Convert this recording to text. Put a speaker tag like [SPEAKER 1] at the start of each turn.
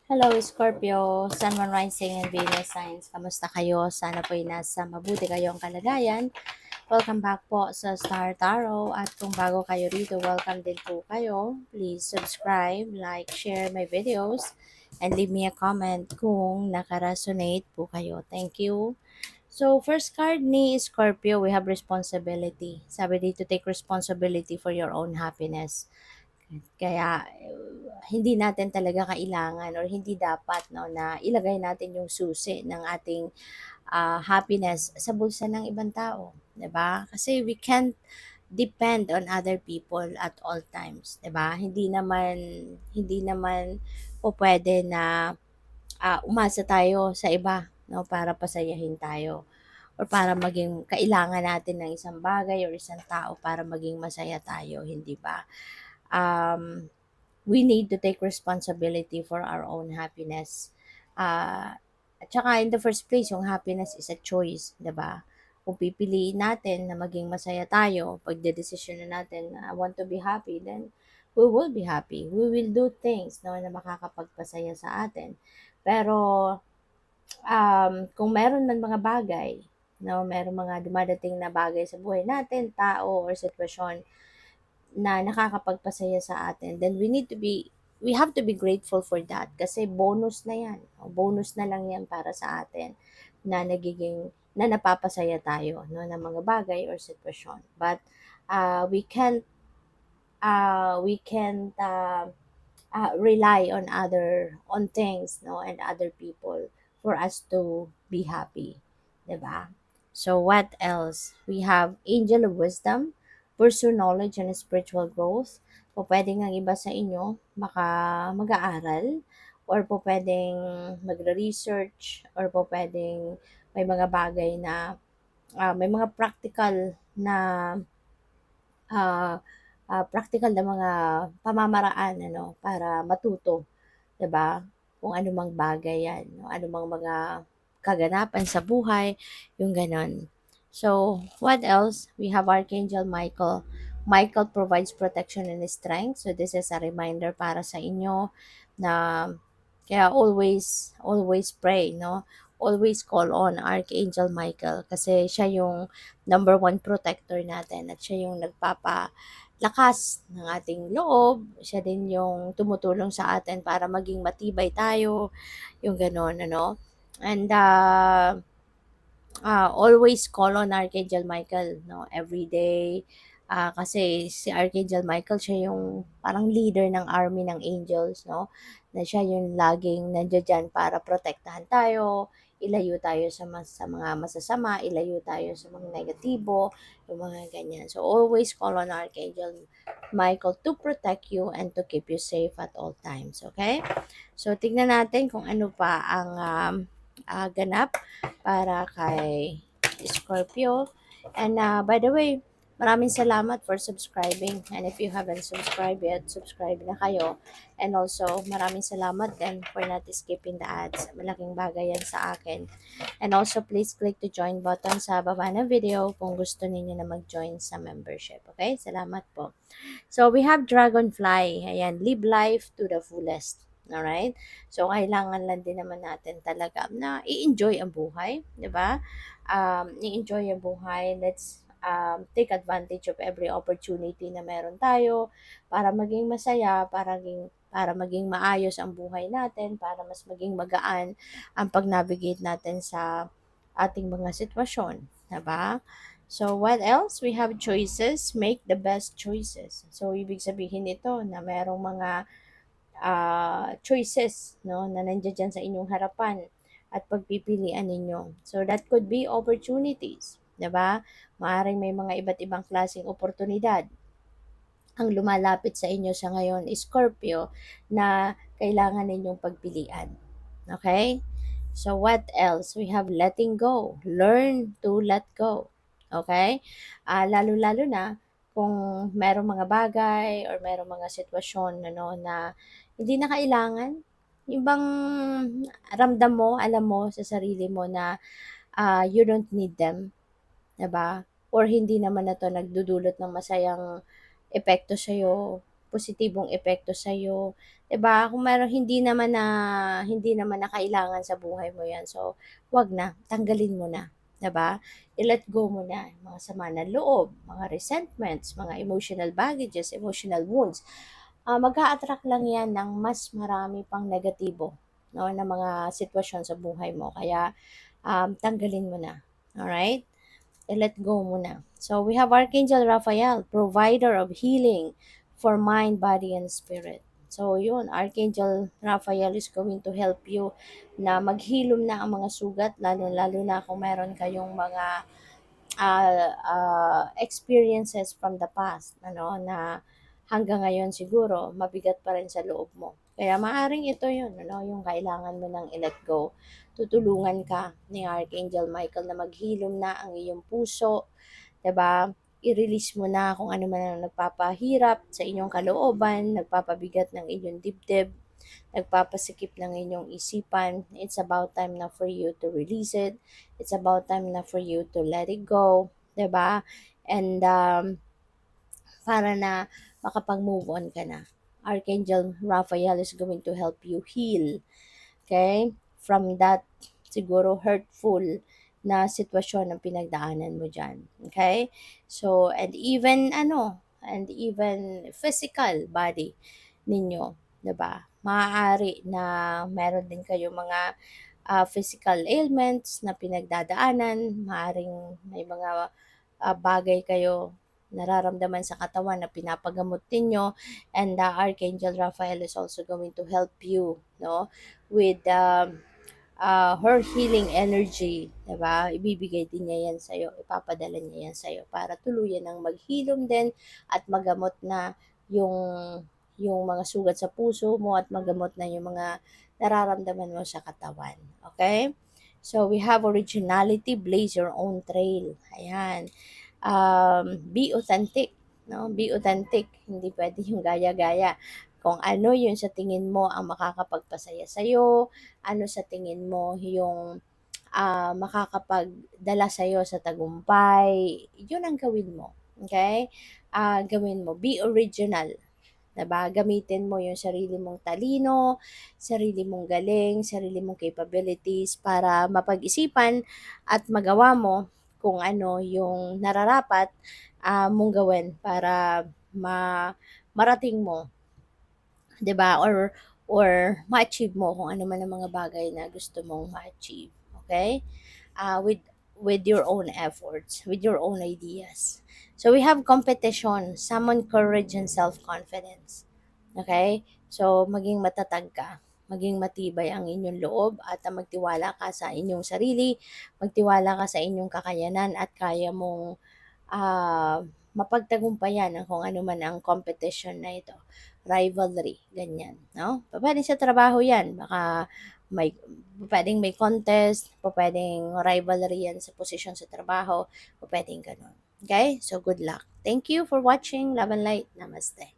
[SPEAKER 1] Hello, Scorpio, Sun, Moon, Rising, and Venus Signs. Kamusta kayo? Sana po'y nasa mabuti kayong kalagayan. Welcome back po sa Star Tarot. At kung bago kayo rito, welcome din po kayo. Please subscribe, like, share my videos, and leave me a comment kung nakaresonate po kayo. Thank you. So, first card ni Scorpio, we have responsibility. Sabi dito, take responsibility for your own happiness. Kaya hindi natin talaga kailangan or hindi dapat no na ilagay natin yung susi ng ating happiness sa bulsa ng ibang tao, 'di ba? Kasi we can't depend on other people at all times, 'di ba? Hindi naman po pwede na umasa tayo sa iba no para pasayahin tayo or para maging kailangan natin ng isang bagay or isang tao para maging masaya tayo, hindi ba? Um, we need to take responsibility for our own happiness. At saka in the first place, yung happiness is a choice, 'di ba? Kung pipiliin natin na maging masaya tayo, pag decision na natin na I want to be happy, then we will be happy. We will do things no, na makakapagpasaya sa atin. Pero kung meron man mga bagay, no, meron mga dumadating na bagay sa buhay natin, tao or sitwasyon na nakakapagpasaya sa atin, then we have to be grateful for that kasi bonus na yan. Bonus na lang yan para sa atin na na napapasaya tayo no, ng mga bagay or sitwasyon. But we can't rely on on things no and other people for us to be happy, 'di ba? So what else? We have angel of wisdom, pursue knowledge and spiritual growth. Po pwedeng ang iba sa inyo mag-aaral or po pwedeng magre-research or po pwedeng may mga bagay na may mga na ah, practical na mga pamamaraan ano para matuto, 'di ba? Kung anumang bagay 'yan, no? Anumang mga kaganapan sa buhay, yung gano'n. So, what else? We have Archangel Michael. Michael provides protection and strength. So, this is a reminder para sa inyo na kaya always pray, no? Always call on Archangel Michael kasi siya yung number one protector natin at siya yung nagpapalakas ng ating loob. Siya din yung tumutulong sa atin para maging matibay tayo, yung gano'n, ano. And always call on Archangel Michael, no, every day. Kasi si Archangel Michael, siya yung parang leader ng army ng angels, no? Na siya yung laging nandiyan dyan para protektahan tayo, ilayo tayo sa mga masasama, ilayo tayo sa mga negatibo, yung mga ganyan. So, always call on Archangel Michael to protect you and to keep you safe at all times, okay? So, tignan natin kung ano pa ang ganap para kay Scorpio. And by the way, maraming salamat for subscribing. And if you haven't subscribed yet, subscribe na kayo. And also, maraming salamat din for not skipping the ads. Malaking bagay yan sa akin. And also, please click the join button sa baba ng video kung gusto niyo na mag-join sa membership. Okay? Salamat po. So, we have Dragonfly. Ayan, live life to the fullest. Alright? So, kailangan lang din naman natin talaga na i-enjoy ang buhay. 'Di ba? I-enjoy ang buhay. Let's take advantage of every opportunity na meron tayo para maging masaya, para maging maayos ang buhay natin, para mas maging magaan ang pag-navigate natin sa ating mga sitwasyon. 'Di ba? So, what else? We have choices. Make the best choices. So, ibig sabihin nito na merong mga choices no, na nandiyan dyan sa inyong harapan at pagpipilian ninyo. So, that could be opportunities. 'Di ba? Maaaring may mga iba't ibang klaseng oportunidad ang lumalapit sa inyo sa ngayon, Scorpio, na kailangan ninyong pagpilian. Okay? So, what else? We have letting go. Learn to let go. Okay? Lalo-lalo na kung merong mga bagay or merong mga sitwasyon ano, na hindi na kailangan. Yung bang ramdam mo, alam mo sa sarili mo na you don't need them. 'Di ba? Or hindi naman na 'to nagdudulot ng masayang epekto sa'yo positibong epekto sa'yo, 'di ba? Kung meron hindi naman na kailangan sa buhay mo 'yan, so 'wag na, tanggalin mo na, 'di ba? I-let go mo na yung mga sama ng loob, mga resentments, mga emotional baggages, emotional wounds. Mag-a-attract lang 'yan ng mas marami pang negatibo, 'no, na mga sitwasyon sa buhay mo. Kaya, tanggalin mo na, alright? I-let go mo na. So, we have Archangel Raphael, provider of healing for mind, body, and spirit. So, yun, Archangel Raphael is going to help you na maghilom na ang mga sugat, lalo-lalo na kung meron kayong mga experiences from the past, ano, na hanggang ngayon siguro mabigat pa rin sa loob mo. Kaya maaring ito yun, ano, yung kailangan mo ng i-let go. Tutulungan ka ni Archangel Michael na maghilom na ang iyong puso, 'di ba? I-release mo na kung ano man ang nagpapahirap sa inyong kalooban, nagpapabigat ng inyong dibdib, nagpapasikip ng inyong isipan. It's about time na for you to release it. It's about time na for you to let it go, 'di ba? And para na makapag-move on ka na. Archangel Raphael is going to help you heal, okay? From that siguro hurtful na sitwasyon ng pinagdaanan mo diyan, okay? So, and even physical body ninyo, 'di ba? Maaari na meron din kayong mga physical ailments na pinagdadaanan, maaring may mga bagay kayo nararamdaman sa katawan na pinapagamot ninyo, and Archangel Raphael is also going to help you, no, with her healing energy, 'di ba? Ibibigay din niya 'yan sa iyo, ipapadala niya 'yan sa iyo para tuluyan ng maghilom din at magamot na yung mga sugat sa puso mo at magamot na yung mga nararamdaman mo sa katawan. Okay? So, we have originality, blaze your own trail. Ayan. Be authentic, no? Be authentic. Hindi pwede yung gaya-gaya. Kung ano yun sa tingin mo ang makakapagpasaya sa'yo, ano sa tingin mo yung makakapagdala sa'yo sa tagumpay, yun ang gawin mo. Okay? Gawin mo. Be original. Diba? Gamitin mo yung sarili mong talino, sarili mong galing, sarili mong capabilities para mapag-isipan at magawa mo kung ano yung nararapat mong gawin para marating mo, 'di ba? Or ma-achieve mo kung ano man ang mga bagay na gusto mong ma-achieve. Okay? With your own efforts, with your own ideas. So we have competition, summon courage and self-confidence. Okay? So maging matatag ka, maging matibay ang inyong loob at magtiwala ka sa inyong sarili, magtiwala ka sa inyong kakayanan at kaya mong mapagtagumpayan ang kung ano man ang competition na ito. Rivalry, ganyan, no? Pupuwedeng sa trabaho 'yan, baka pupuwedeng may contest, pupuwedeng rivalry 'yan sa posisyon sa trabaho, pupuwedeng gano'n. Okay? So, good luck. Thank you for watching. Love and light. Namaste.